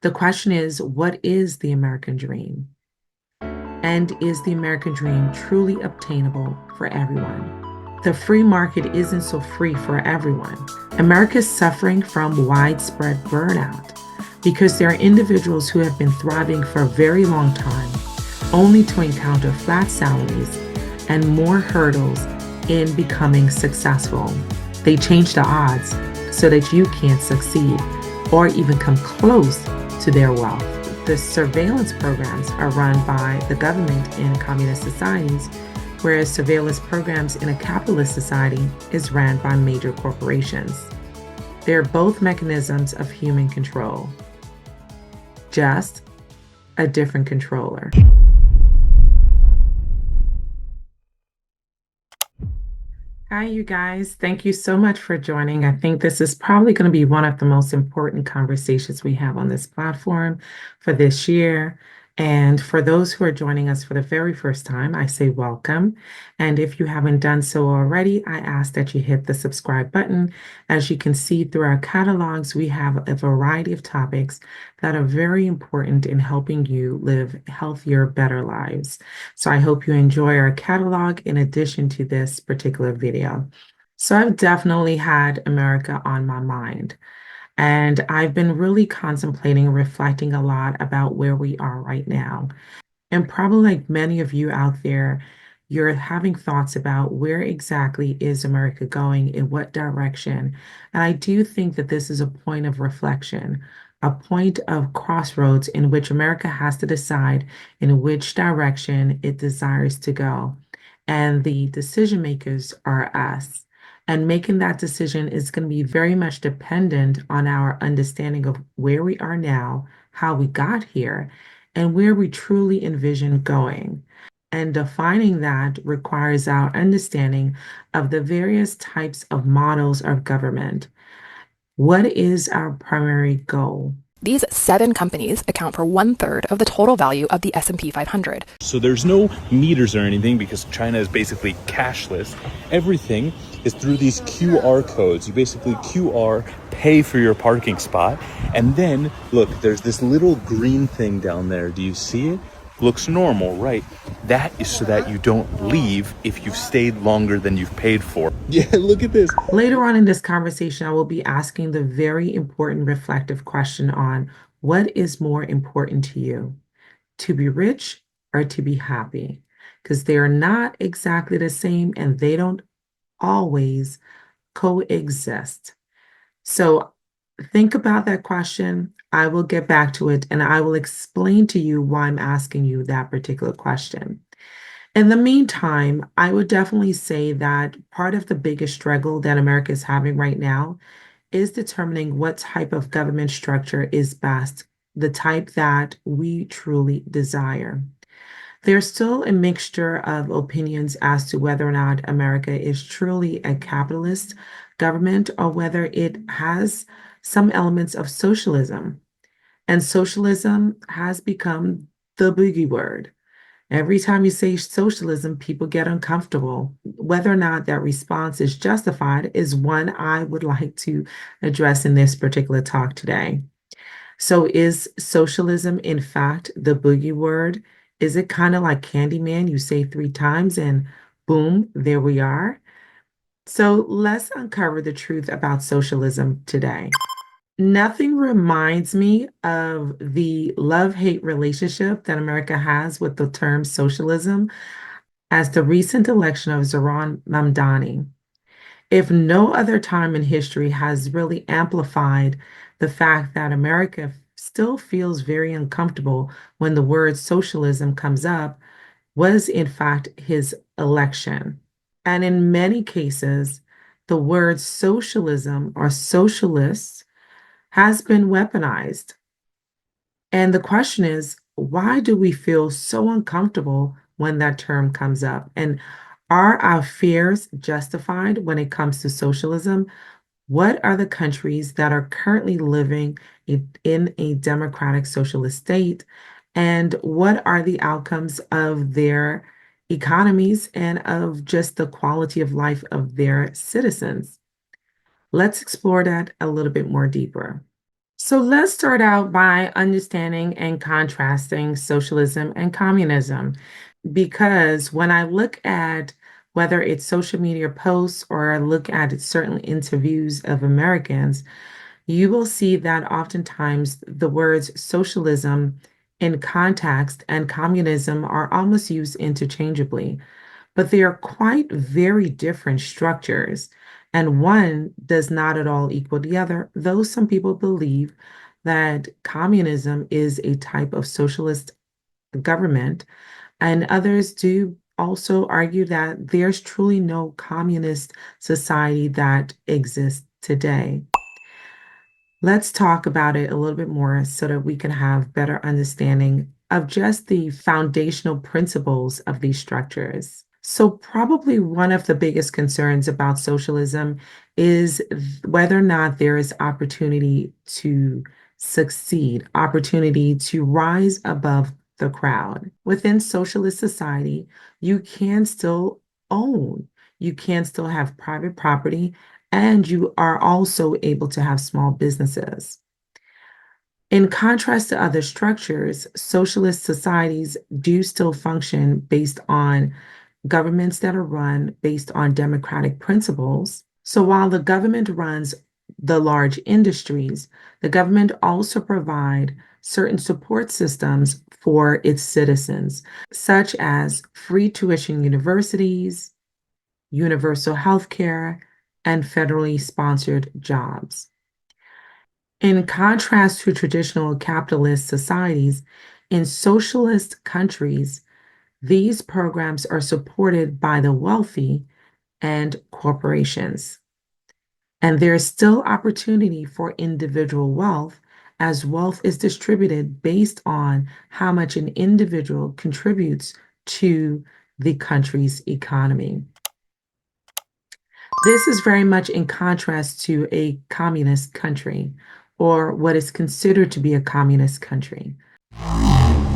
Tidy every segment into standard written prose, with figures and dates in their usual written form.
The question is, what is the American dream? And is the American dream truly obtainable for everyone? The free market isn't so free for everyone. America is suffering from widespread burnout because there are individuals who have been thriving for a very long time, only to encounter flat salaries and more hurdles in becoming successful. They change the odds so that you can't succeed or even come close to their wealth. The surveillance programs are run by the government in communist societies, whereas surveillance programs in a capitalist society is ran by major corporations. They're both mechanisms of human control, just a different controller. Hi, you guys. Thank you so much for joining. I think this is probably going to be one of the most important conversations we have on this platform for this year. And for those who are joining us for the very first time, I say welcome. And if you haven't done so already, I ask that you hit the subscribe button. As you can see through our catalogs, we have a variety of topics that are very important in helping you live healthier, better lives. So I hope you enjoy our catalog in addition to this particular video. So I've definitely had America on my mind. And I've been really contemplating and reflecting a lot about where we are right now. And probably like many of you out there, you're having thoughts about where exactly is America going, in what direction. And I do think that this is a point of reflection, a point of crossroads in which America has to decide in which direction it desires to go. And the decision makers are us. And making that decision is going to be very much dependent on our understanding of where we are now, how we got here, and where we truly envision going. And defining that requires our understanding of the various types of models of government. What is our primary goal? These 7 companies account for 1/3 of the total value of the S&P 500. So there's no meters or anything because China is basically cashless. Everything is through these QR codes. You basically QR, pay for your parking spot, and then look, there's this little green thing down there. Do you see it? Looks normal, right? That is so that you don't leave if you've stayed longer than you've paid for. Yeah, look at this. Later on in this conversation, I will be asking the very important reflective question on what is more important to you, to be rich or to be happy? Because they are not exactly the same and they don't always coexist. So think about that question. I will get back to it and I will explain to you why I'm asking you that particular question. In the meantime, I would definitely say that part of the biggest struggle that America is having right now is determining what type of government structure is best, the type that we truly desire. There's still a mixture of opinions as to whether or not America is truly a capitalist government or whether it has some elements of socialism. And socialism has become the boogie word. Every time you say socialism, people get uncomfortable. Whether or not that response is justified is one I would like to address in this particular talk today. So, is socialism, in fact, the boogie word? Is it kind of like Candyman? You say 3 times and boom, there we are. So, let's uncover the truth about socialism today. Nothing reminds me of the love-hate relationship that America has with the term socialism as the recent election of Zohran Mamdani. If no other time in history has really amplified the fact that America still feels very uncomfortable when the word socialism comes up, was in fact his election. And in many cases, the word socialism or socialists has been weaponized. And the question is, why do we feel so uncomfortable when that term comes up? And are our fears justified when it comes to socialism? What are the countries that are currently living in a democratic socialist state? And what are the outcomes of their economies and of just the quality of life of their citizens? Let's explore that a little bit more deeper. So let's start out by understanding and contrasting socialism and communism. Because when I look at whether it's social media posts or I look at certain interviews of Americans, you will see that oftentimes the words socialism in context and communism are almost used interchangeably, but they are quite very different structures, and one does not at all equal the other, though some people believe that communism is a type of socialist government, and others do also argue that there's truly no communist society that exists today. Let's talk about it a little bit more so that we can have better understanding of just the foundational principles of these structures. So, probably one of the biggest concerns about socialism is whether or not there is opportunity to succeed, opportunity to rise above the crowd. Within socialist society, you can still own, you can still have private property, and you are also able to have small businesses. In contrast to other structures, socialist societies do still function based on governments that are run based on democratic principles. So while the government runs the large industries, the government also provide certain support systems for its citizens, such as free tuition universities, universal health care, and federally sponsored jobs. In contrast to traditional capitalist societies, in socialist countries, these programs are supported by the wealthy and corporations. And there is still opportunity for individual wealth as wealth is distributed based on how much an individual contributes to the country's economy. This is very much in contrast to a communist country or what is considered to be a communist country.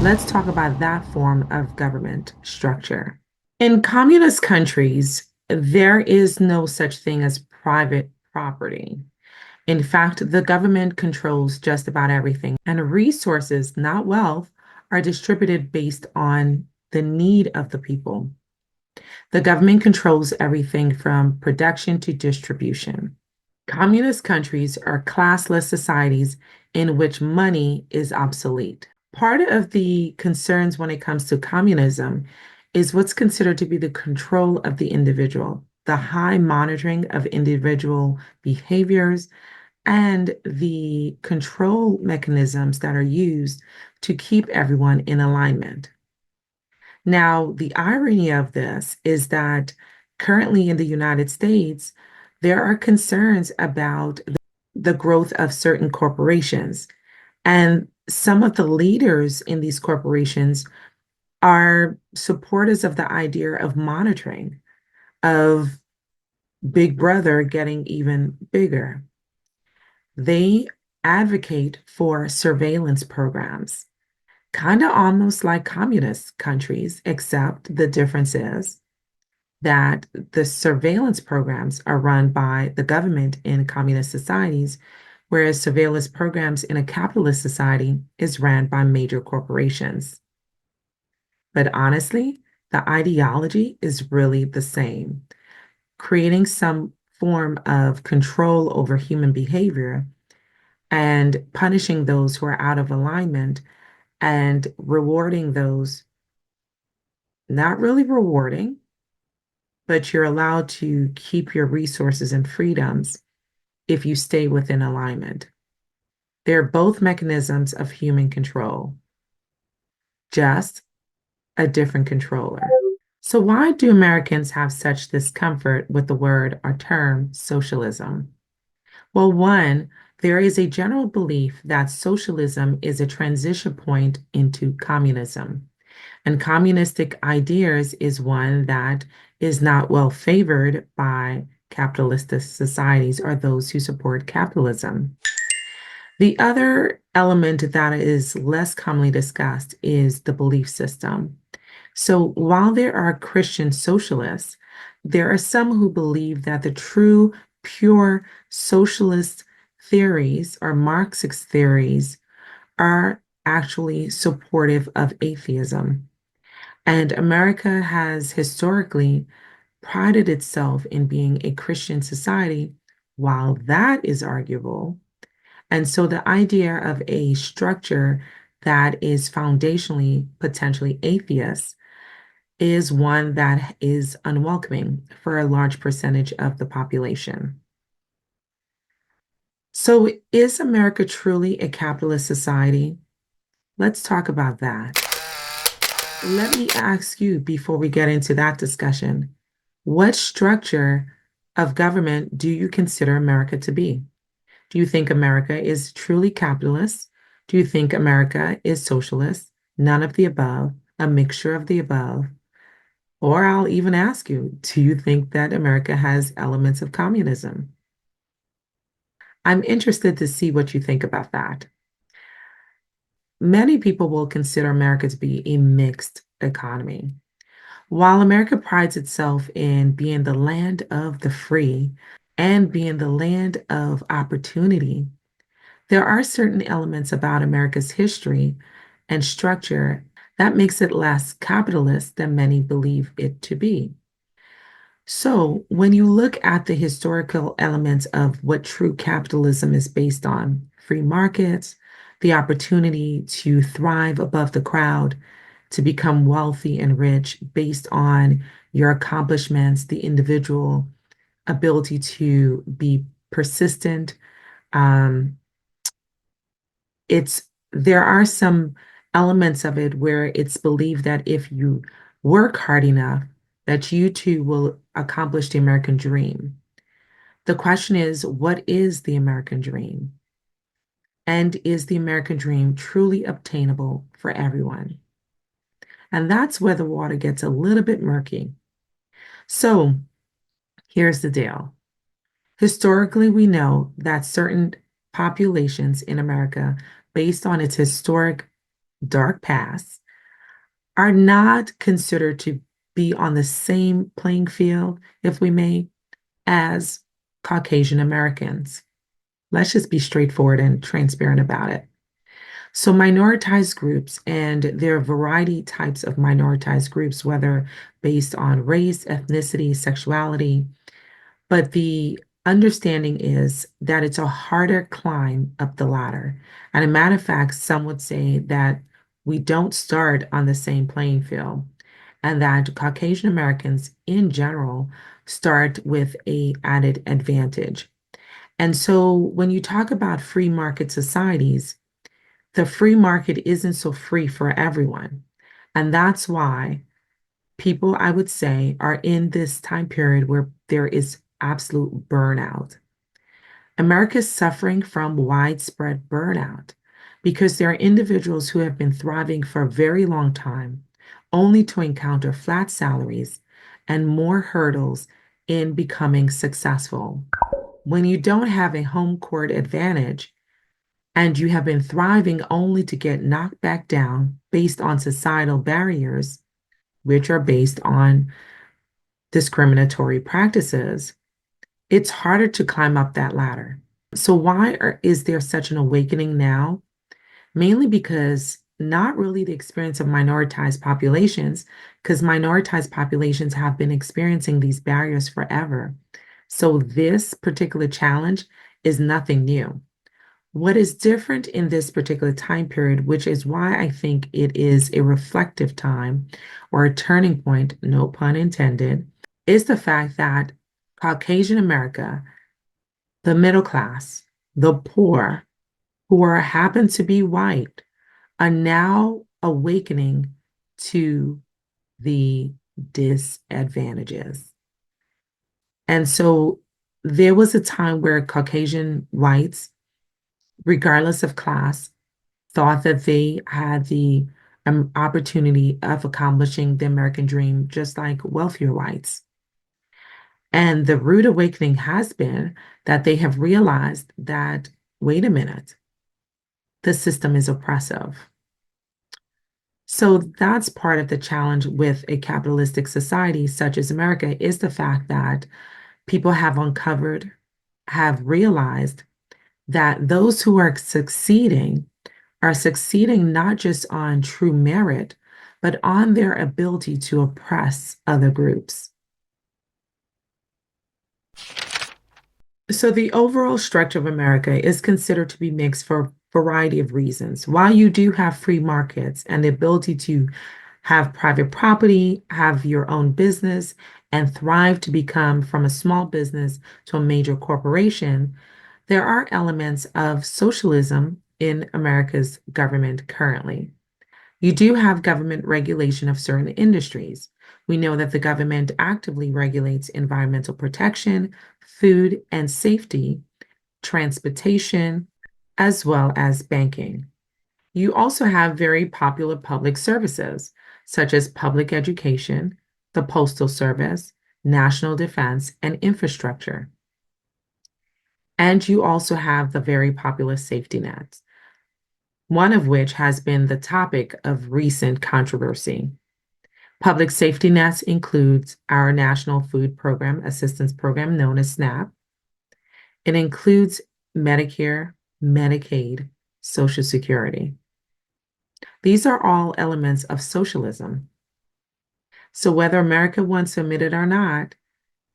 Let's talk about that form of government structure. In communist countries, there is no such thing as private property. In fact, the government controls just about everything, and resources, not wealth, are distributed based on the need of the people. The government controls everything from production to distribution. Communist countries are classless societies in which money is obsolete. Part of the concerns when it comes to communism is what's considered to be the control of the individual, the high monitoring of individual behaviors, and the control mechanisms that are used to keep everyone in alignment. Now, the irony of this is that currently in the United States, there are concerns about the growth of certain corporations. And some of the leaders in these corporations are supporters of the idea of monitoring, of Big Brother getting even bigger. They advocate for surveillance programs, kind of almost like communist countries, except the difference is that the surveillance programs are run by the government in communist societies, whereas surveillance programs in a capitalist society is ran by major corporations. But honestly, the ideology is really the same, creating some form of control over human behavior and punishing those who are out of alignment and rewarding those not really rewarding, but you're allowed to keep your resources and freedoms if you stay within alignment. They're both mechanisms of human control, just a different controller. So, why do Americans have such discomfort with the word or term socialism? Well, one, there is a general belief that socialism is a transition point into communism. And communistic ideas is one that is not well favored by capitalist societies or those who support capitalism. The other element that is less commonly discussed is the belief system. So while there are Christian socialists, there are some who believe that the true, pure socialist theories or Marxist theories are actually supportive of atheism. And America has historically prided itself in being a Christian society, while that is arguable. And so the idea of a structure that is foundationally potentially atheist is one that is unwelcoming for a large percentage of the population. So, is America truly a capitalist society? Let's talk about that. Let me ask you before we get into that discussion, what structure of government do you consider America to be? Do you think America is truly capitalist? Do you think America is socialist? None of the above, a mixture of the above. Or I'll even ask you, do you think that America has elements of communism? I'm interested to see what you think about that. Many people will consider America to be a mixed economy. While America prides itself in being the land of the free and being the land of opportunity, there are certain elements about America's history and structure that makes it less capitalist than many believe it to be. So, when you look at the historical elements of what true capitalism is based on, free markets, the opportunity to thrive above the crowd, to become wealthy and rich based on your accomplishments, the individual ability to be persistent. Um, it's there are some elements of it where it's believed that if you work hard enough, that you too will accomplish the American dream. The question is, what is the American dream? And is the American dream truly obtainable for everyone? And that's where the water gets a little bit murky. So here's the deal. Historically, we know that certain populations in America, based on its historic dark past, are not considered to be on the same playing field, if we may, as Caucasian Americans. Let's just be straightforward and transparent about it. So, minoritized groups, and there are variety types of minoritized groups, whether based on race, ethnicity, sexuality, but the understanding is that it's a harder climb up the ladder. And a matter of fact, some would say that we don't start on the same playing field, and that Caucasian Americans in general start with a added advantage. And so when you talk about free market societies, the free market isn't so free for everyone. And that's why people, I would say, are in this time period where there is absolute burnout. America is suffering from widespread burnout because there are individuals who have been thriving for a very long time, only to encounter flat salaries and more hurdles in becoming successful. When you don't have a home court advantage and you have been thriving only to get knocked back down based on societal barriers, which are based on discriminatory practices, it's harder to climb up that ladder. So, is there such an awakening now? Mainly because not really the experience of minoritized populations, because minoritized populations have been experiencing these barriers forever. So, this particular challenge is nothing new. What is different in this particular time period, which is why I think it is a reflective time or a turning point, no pun intended, is the fact that Caucasian America, the middle class, the poor, who happen to be white, are now awakening to the disadvantages. And so there was a time where Caucasian whites, regardless of class, thought that they had the opportunity of accomplishing the American dream, just like wealthier whites. And the rude awakening has been that they have realized that, wait a minute, the system is oppressive. So that's part of the challenge with a capitalistic society such as America is the fact that people have uncovered, have realized that those who are succeeding not just on true merit, but on their ability to oppress other groups. So the overall structure of America is considered to be mixed for a variety of reasons. While you do have free markets and the ability to have private property, have your own business, and thrive to become from a small business to a major corporation, there are elements of socialism in America's government currently. You do have government regulation of certain industries. We know that the government actively regulates environmental protection, food and safety, transportation, as well as banking. You also have very popular public services, such as public education, the Postal Service, national defense, and infrastructure. And you also have the very popular safety nets, one of which has been the topic of recent controversy. Public safety nets includes our National Food Program Assistance Program known as SNAP. It includes Medicare, Medicaid, Social Security. These are all elements of socialism. So whether America wants to admit it or not,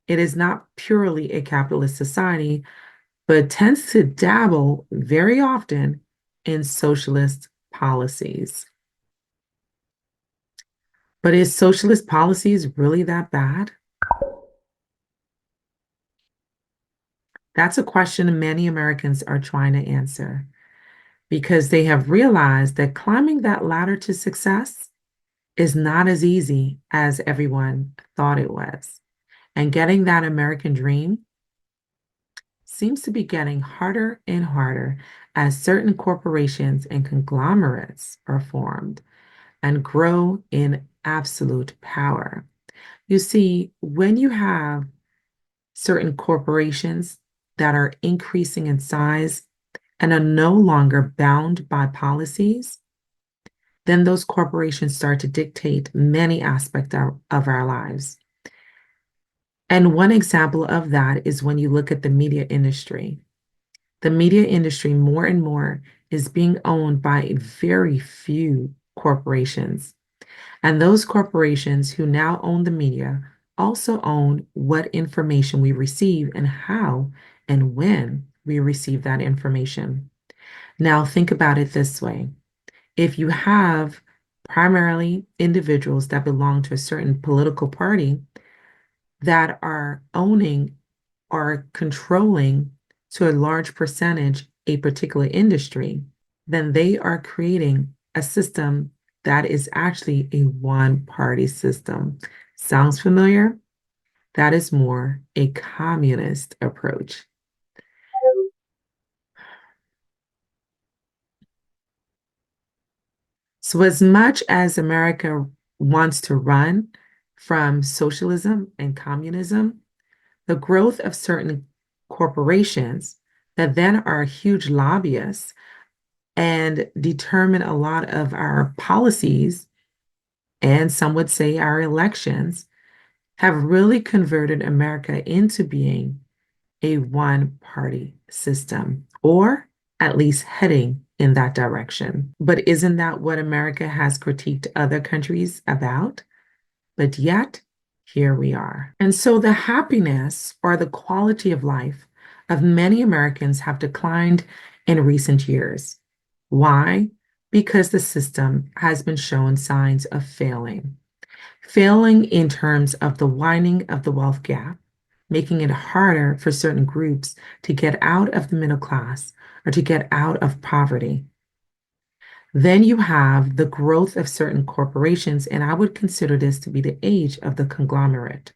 it is not purely a capitalist society, but tends to dabble very often in socialist policies. But is socialist policies really that bad? That's a question many Americans are trying to answer because they have realized that climbing that ladder to success is not as easy as everyone thought it was. And getting that American dream seems to be getting harder and harder as certain corporations and conglomerates are formed and grow in absolute power. You see, when you have certain corporations that are increasing in size and are no longer bound by policies, then those corporations start to dictate many aspects of our lives. And one example of that is when you look at the media industry. The media industry more and more is being owned by very few corporations. And those corporations who now own the media also own what information we receive and how and when we receive that information. Now, think about it this way. If you have primarily individuals that belong to a certain political party that are owning or controlling to a large percentage a particular industry, then they are creating a system that is actually a one-party system. Sounds familiar? That is more a communist approach. So as much as America wants to run from socialism and communism, the growth of certain corporations that then are huge lobbyists and determine a lot of our policies, and some would say our elections, have really converted America into being a one-party system, or at least heading in that direction. But isn't that what America has critiqued other countries about? But yet, here we are. And so the happiness or the quality of life of many Americans have declined in recent years. Why? Because the system has been showing signs of failing. Failing in terms of the widening of the wealth gap, making it harder for certain groups to get out of the middle class or to get out of poverty. Then you have the growth of certain corporations, and I would consider this to be the age of the conglomerate.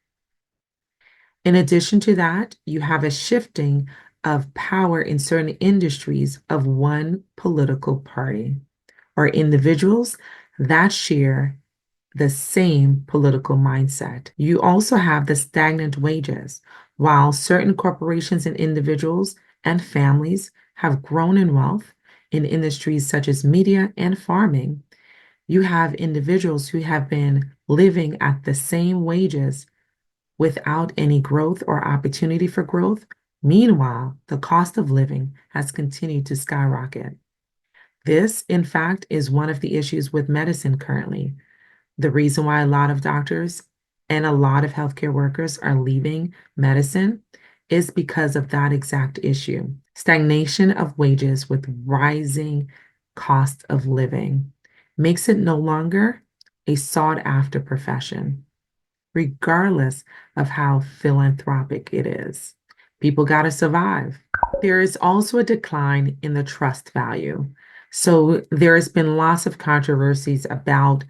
In addition to that, you have a shifting of power in certain industries of one political party or individuals that share the same political mindset. You also have the stagnant wages. While certain corporations and individuals and families have grown in wealth in industries such as media and farming, you have individuals who have been living at the same wages without any growth or opportunity for growth Meanwhile, the cost of living has continued to skyrocket. This, in fact, is one of the issues with medicine currently. The reason why a lot of doctors and a lot of healthcare workers are leaving medicine is because of that exact issue. Stagnation of wages with rising cost of living makes it no longer a sought after profession, regardless of how philanthropic it is. People got to survive. There is also a decline in the trust value. So there has been lots of controversies about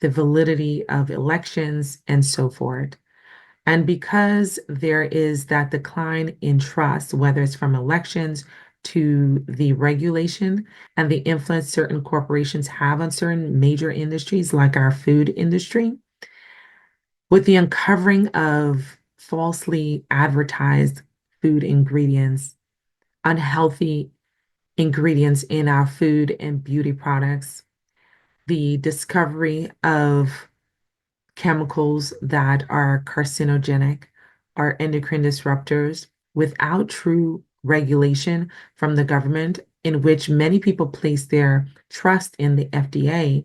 the validity of elections and so forth. And because there is that decline in trust, whether it's from elections to the regulation and the influence certain corporations have on certain major industries like our food industry, with the uncovering of falsely advertised food ingredients, unhealthy ingredients in our food and beauty products, the discovery of chemicals that are carcinogenic, are endocrine disruptors, without true regulation from the government, in which many people place their trust in the FDA.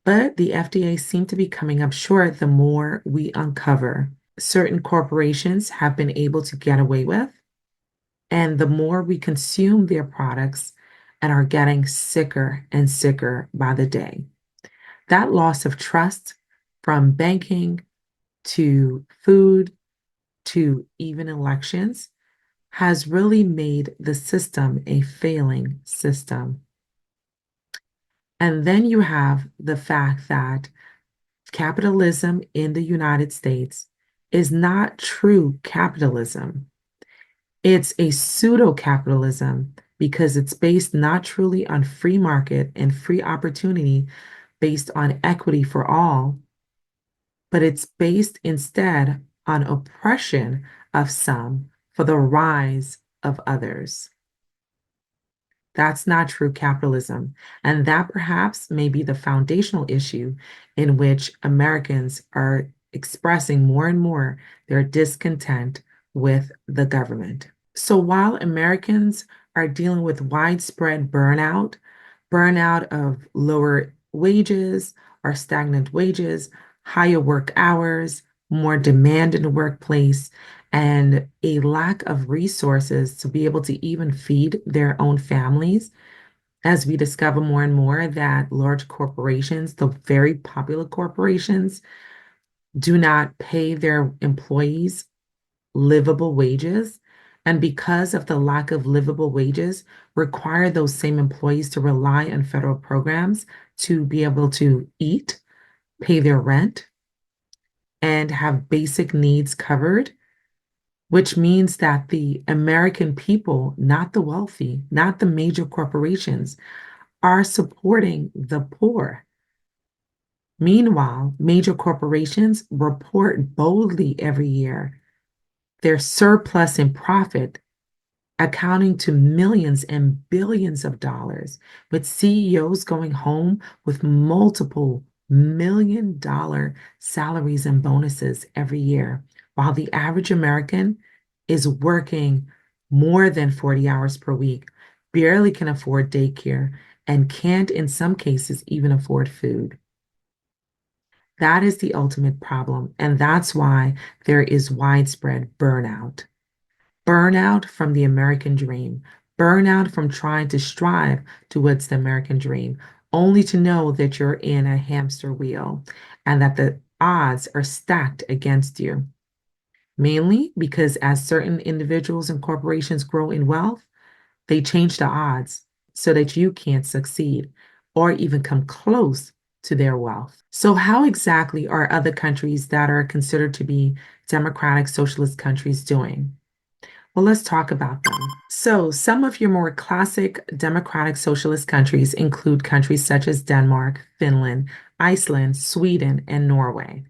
But the FDA seemed to be coming up short the more we uncover. Certain corporations have been able to get away with, and the more we consume their products and are getting sicker and sicker by the day. That loss of trust from banking to food to even elections has really made the system a failing system. And then you have the fact that capitalism in the United States is not true capitalism. It's a pseudo capitalism because it's based not truly on free market and free opportunity based on equity for all, but it's based instead on oppression of some for the rise of others. That's not true capitalism. And that perhaps may be the foundational issue in which Americans are expressing more and more their discontent with the government. So while Americans are dealing with widespread burnout, burnout of lower wages or stagnant wages, higher work hours, more demand in the workplace, and a lack of resources to be able to even feed their own families, as we discover more and more that large corporations, the very popular corporations, do not pay their employees livable wages. And because of the lack of livable wages, require those same employees to rely on federal programs to be able to eat, pay their rent, and have basic needs covered, which means that the American people, not the wealthy, not the major corporations, are supporting the poor. Meanwhile, major corporations report boldly every year their surplus in profit, accounting to millions and billions of dollars, with CEOs going home with multiple $1 million salaries and bonuses every year, while the average American is working more than 40 hours per week, barely can afford daycare, and can't, in some cases, even afford food. That is the ultimate problem, and that's why there is widespread burnout. Burnout from the American dream, burnout from trying to strive towards the American dream, only to know that you're in a hamster wheel and that the odds are stacked against you. Mainly because as certain individuals and corporations grow in wealth, they change the odds so that you can't succeed or even come close to their wealth. So, how exactly are other countries that are considered to be democratic socialist countries doing? Well, let's talk about them. So, some of your more classic democratic socialist countries include countries such as Denmark, Finland, Iceland, Sweden, and Norway.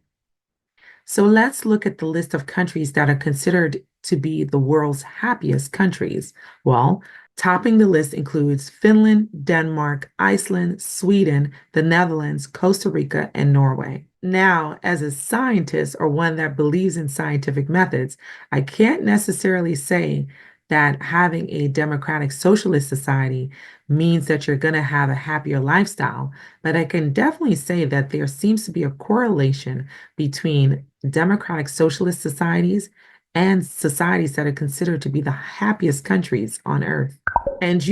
So, let's look at the list of countries that are considered to be the world's happiest countries. Well, topping the list includes Finland, Denmark, Iceland, Sweden, the Netherlands, Costa Rica, and Norway. Now, as a scientist or one that believes in scientific methods, I can't necessarily say that having a democratic socialist society means that you're going to have a happier lifestyle, but I can definitely say that there seems to be a correlation between democratic socialist societies and societies that are considered to be the happiest countries on earth. And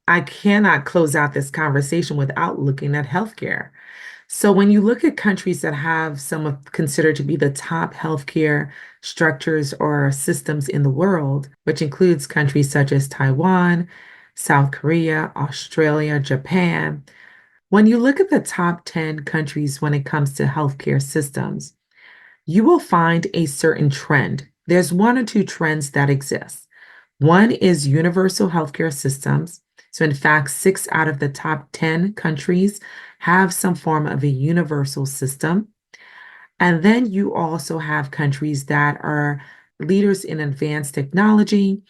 I cannot close out this conversation without looking at healthcare. So when you look at countries that have some of considered to be the top healthcare structures or systems in the world, which includes countries such as Taiwan, South Korea, Australia, Japan, when you look at the top 10 countries when it comes to healthcare systems, you will find a certain trend. There's one or two trends that exist. One is universal healthcare systems. So, in fact, 6 out of the top 10 countries have some form of a universal system. And then you also have countries that are leaders in advanced technology.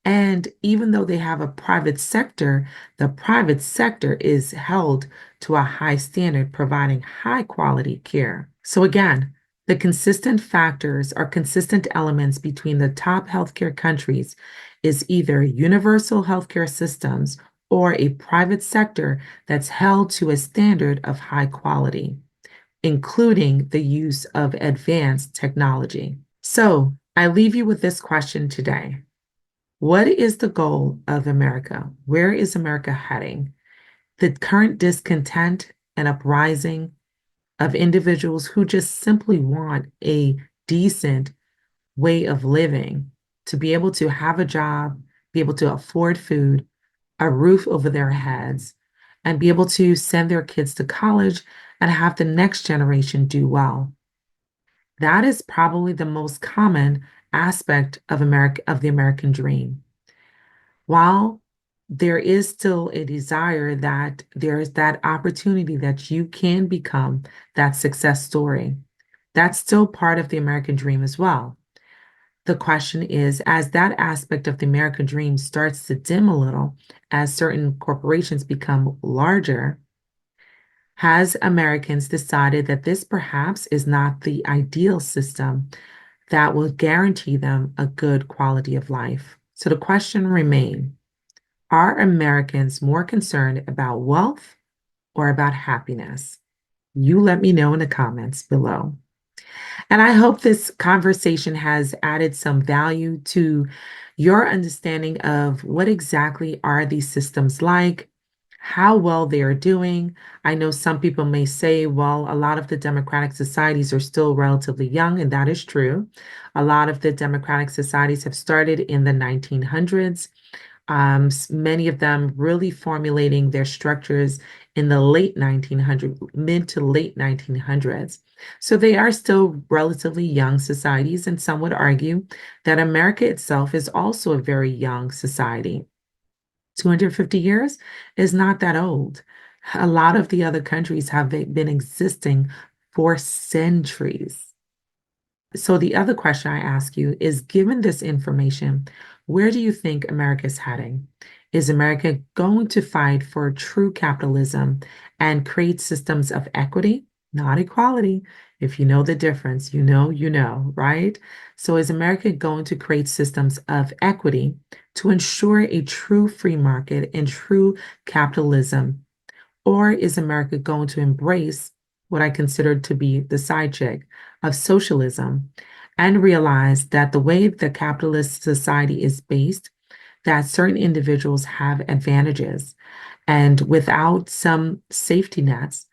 And even though they have a private sector, the private sector is held to a high standard, providing high quality care. So, again, the consistent factors or consistent elements between the top healthcare countries is either universal healthcare systems or a private sector that's held to a standard of high quality, including the use of advanced technology. So, I leave you with this question today. What is the goal of America? Where is America heading? The current discontent and uprising of individuals who just simply want a decent way of living, to be able to have a job, be able to afford food, a roof over their heads, and be able to send their kids to college and have the next generation do well. That is probably the most common aspect of the American dream. While there is still a desire that there is that opportunity that you can become that success story, that's still part of the American dream as well. The question is, as that aspect of the American dream starts to dim a little, as certain corporations become larger, has Americans decided that this perhaps is not the ideal system that will guarantee them a good quality of life? So the question remains, are Americans more concerned about wealth or about happiness? You let me know in the comments below. And I hope this conversation has added some value to your understanding of what exactly are these systems like, how well they are doing. I know some people may say, well, a lot of the democratic societies are still relatively young, and that is true. A lot of the democratic societies have started in the 1900s. Many of them really formulating their structures in the late 1900s, mid to late 1900s. So they are still relatively young societies, and some would argue that America itself is also a very young society. 250 years is not that old. A lot of the other countries have been existing for centuries. So the other question I ask you is, given this information, where do you think America is heading? Is America going to fight for true capitalism and create systems of equity, not equality? If you know the difference, you know, right? So is America going to create systems of equity to ensure a true free market and true capitalism? Or is America going to embrace what I consider to be the side chick of socialism and realize that the way the capitalist society is based, that certain individuals have advantages, and without some safety nets,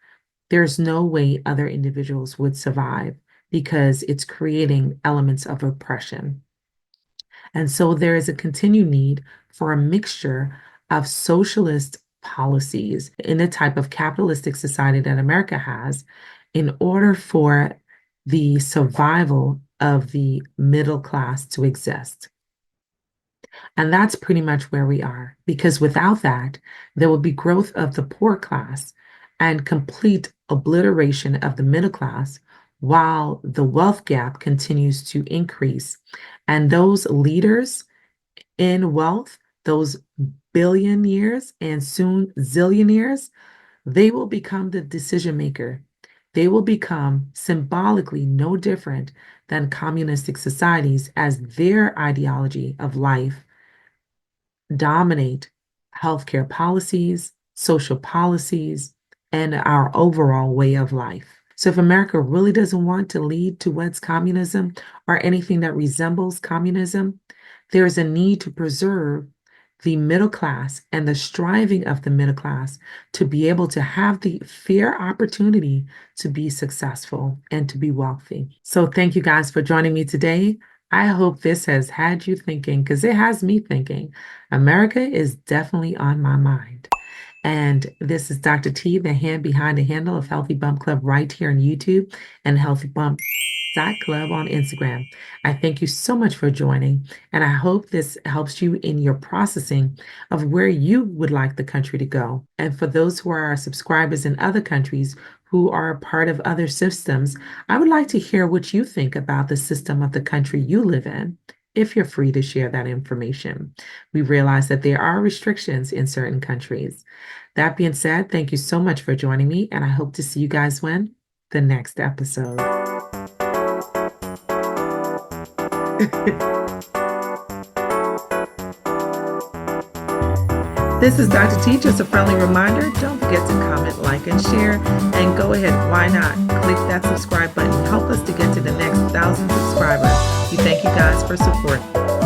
there's no way other individuals would survive because it's creating elements of oppression. And so there is a continued need for a mixture of socialist policies in the type of capitalistic society that America has in order for the survival of the middle class to exist. And that's pretty much where we are, because without that, there will be growth of the poor class and complete obliteration of the middle class while the wealth gap continues to increase. And those leaders in wealth, those billionaires and soon zillionaires, they will become the decision maker. they will become symbolically no different than communistic societies as their ideology of life dominate healthcare policies, social policies, and our overall way of life. So if America really doesn't want to lead towards communism or anything that resembles communism, there is a need to preserve the middle class and the striving of the middle class to be able to have the fair opportunity to be successful and to be wealthy. So thank you guys for joining me today. I hope this has had you thinking, because it has me thinking. America is definitely on my mind. And this is Dr. T, the hand behind the handle of Healthy Bump Club right here on YouTube and Healthy Bump Club on Instagram. I thank you so much for joining, and I hope this helps you in your processing of where you would like the country to go. And for those who are our subscribers in other countries who are a part of other systems, I would like to hear what you think about the system of the country you live in, if you're free to share that information. We realize that there are restrictions in certain countries. That being said, thank you so much for joining me, and I hope to see you guys when? The next episode. This is Dr. T, just a friendly reminder, don't forget to comment, like, and share, and go ahead, why not? Click that subscribe button. Help us to get to the next 1,000 subscribers. We thank you guys for support.